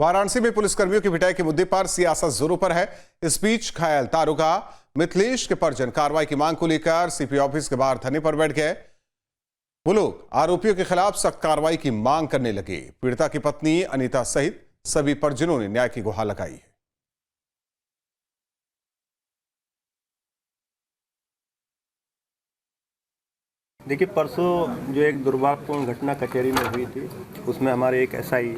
वाराणसी में पुलिसकर्मियों की पिटाई के मुद्दे पर सियासत जोरों पर है। इस बीच घायल दारोगा मिथिलेश के परिजन कार्रवाई की मांग को लेकर सीपी ऑफिस के बाहर धरने पर बैठ गए। वो लोग आरोपियों के खिलाफ सख्त कार्रवाई की मांग करने लगे। पीड़िता की पत्नी अनीता सहित सभी परिजनों ने न्याय की गुहार लगाई है। देखिए, परसों जो एक दुर्भाग्यपूर्ण घटना कचहरी में हुई थी, उसमें हमारे एक एसआई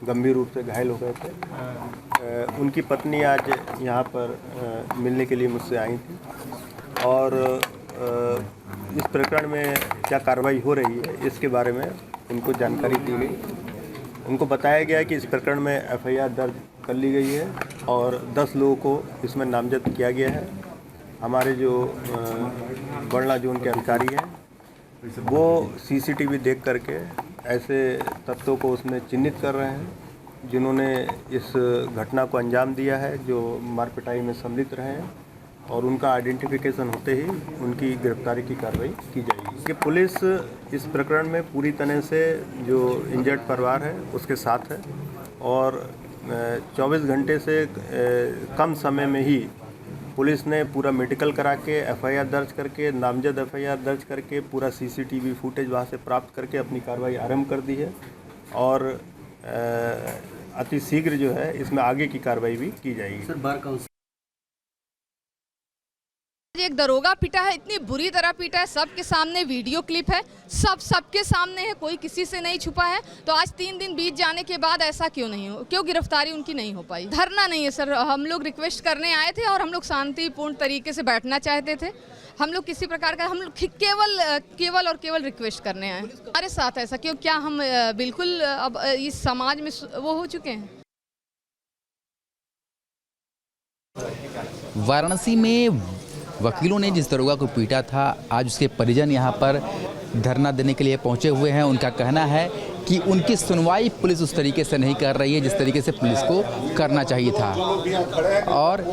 गंभीर रूप से घायल हो गए थे। उनकी पत्नी आज यहाँ पर मिलने के लिए मुझसे आई थी और इस प्रकरण में क्या कार्रवाई हो रही है इसके बारे में उनको जानकारी दी गई। उनको बताया गया कि इस प्रकरण में एफआईआर दर्ज कर ली गई है और 10 लोगों को इसमें नामजद किया गया है। हमारे जो बड़ला जोन के अधिकारी हैं वो सीसीटीवी देख करके ऐसे तत्वों को उसमें चिन्हित कर रहे हैं जिन्होंने इस घटना को अंजाम दिया है, जो मारपिटाई में सम्मिलित रहे हैं, और उनका आइडेंटिफिकेशन होते ही उनकी गिरफ्तारी की कार्रवाई की जाएगी। कि पुलिस इस प्रकरण में पूरी तरह से जो इंजर्ड परिवार है उसके साथ है और 24 घंटे से कम समय में ही पुलिस ने पूरा मेडिकल करा के एफआईआर दर्ज करके, नामजद एफआईआर दर्ज करके, पूरा सीसीटीवी फुटेज वहाँ से प्राप्त करके अपनी कार्रवाई आरंभ कर दी है और अति शीघ्र जो है इसमें आगे की कार्रवाई भी की जाएगी। सर, बार काउंसिल एक दरोगा पीटा है, इतनी बुरी तरह पीटा है, सबके सामने वीडियो क्लिप है, सबके सामने है, कोई किसी से नहीं छुपा है। तो आज 3 दिन बीत जाने के बाद ऐसा क्यों नहीं हो, क्यों गिरफ्तारी उनकी नहीं हो पाई? धरना नहीं है सर, हम लोग रिक्वेस्ट करने आए थे और हम लोग शांतिपूर्ण तरीके से बैठना चाहते थे। हम लोग किसी प्रकार का, हम लोग केवल रिक्वेस्ट करने आए। हमारे साथ ऐसा क्यों? क्या हम बिल्कुल अब इस समाज में वो हो चुके हैं? वाराणसी में वकीलों ने जिस दरोगा को पीटा था, आज उसके परिजन यहाँ पर धरना देने के लिए पहुँचे हुए हैं। उनका कहना है कि उनकी सुनवाई पुलिस उस तरीके से नहीं कर रही है जिस तरीके से पुलिस को करना चाहिए था और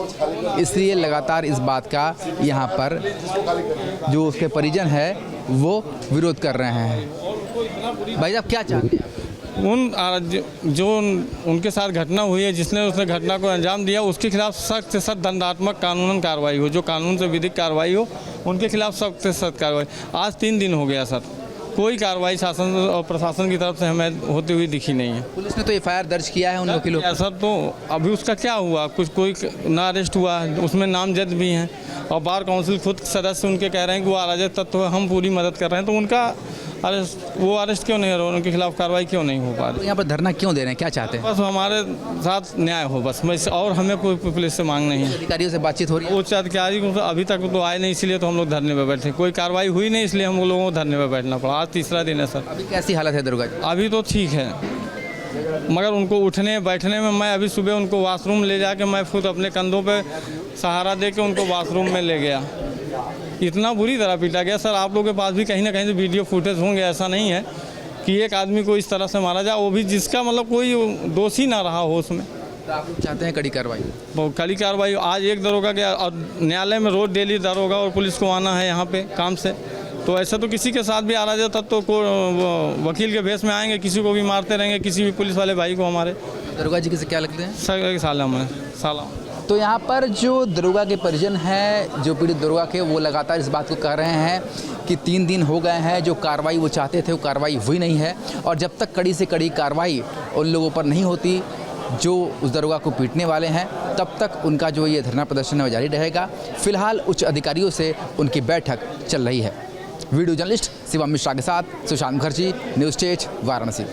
इसलिए लगातार इस बात का यहाँ पर जो उसके परिजन है वो विरोध कर रहे हैं। भाई साहब, क्या चाहते हैं? जो उनके साथ घटना हुई है, जिसने उसने घटना को अंजाम दिया, उसके खिलाफ सख्त से सख्त दंडात्मक कानूनन कार्रवाई हो, जो कानून से विधिक कार्रवाई हो, उनके खिलाफ सख्त से सख्त कार्रवाई। आज 3 दिन हो गया सर, कोई कार्रवाई शासन और प्रशासन की तरफ से हमें होती हुई दिखी नहीं है। पुलिस ने तो एफआईआर दर्ज किया है उन वकीलों पर। सर, तो अभी उसका क्या हुआ? कोई ना अरेस्ट हुआ, उसमें नामजद भी हैं और बार काउंसिल खुद सदस्य उनके कह रहे हैं कि वो अराजक तत्व, हम पूरी मदद कर रहे हैं, तो उनका अरेस्ट क्यों नहीं हो रहा, उनके खिलाफ कार्रवाई क्यों नहीं हो पा रही? तो यहाँ पर धरना क्यों दे रहे हैं, क्या चाहते हैं? बस हमारे साथ न्याय हो, बस और हमें कोई पुलिस से मांग नहीं है। अधिकारियों से बातचीत हो रही है? उच्च अधिकारी को अभी तक तो आए नहीं, इसलिए तो हम लोग धरने पर बैठे। कोई कार्रवाई हुई नहीं, इसलिए हम लोगों को धरने पर बैठना पड़ा। आज 3रा दिन है सर। अभी कैसी हालत है दरोगा? अभी तो ठीक है, मगर उनको उठने बैठने में मैं अभी सुबह उनको वॉशरूम ले जाके मैं खुद अपने कंधों पे सहारा दे के उनको वॉशरूम में ले गया। इतना बुरी तरह पीटा गया सर। आप लोगों के पास भी कहीं ना कहीं से वीडियो फुटेज होंगे। ऐसा नहीं है कि एक आदमी को इस तरह से मारा जाए, वो भी जिसका मतलब कोई दोषी ना रहा हो उसमें। तो आप लोग चाहते हैं कड़ी कार्रवाई? कड़ी कार्रवाई। आज एक दरोगा गया और न्यायालय में रोज डेली दरोगा और पुलिस को आना है यहाँ पे काम से, तो ऐसा तो किसी के साथ भी आ रहा है तब तो वकील के भेष में आएंगे, किसी को भी मारते रहेंगे, किसी भी पुलिस वाले भाई को। हमारे दरोगा जी किसे क्या लगते हैं? सर, साला। तो यहाँ पर जो दरोगा के परिजन हैं, जो पीड़ित दरोगा के, वो लगातार इस बात को कह रहे हैं कि 3 दिन हो गए हैं, जो कार्रवाई वो चाहते थे वो कार्रवाई हुई नहीं है और जब तक कड़ी से कड़ी कार्रवाई उन लोगों पर नहीं होती जो उस दरोगा को पीटने वाले हैं, तब तक उनका जो ये धरना प्रदर्शन है वो जारी रहेगा। फिलहाल उच्च अधिकारियों से उनकी बैठक चल रही है। वीडियो जर्नलिस्ट शिवम मिश्रा के साथ सुशांत मुखर्जी, न्यूज़ स्टेज, वाराणसी।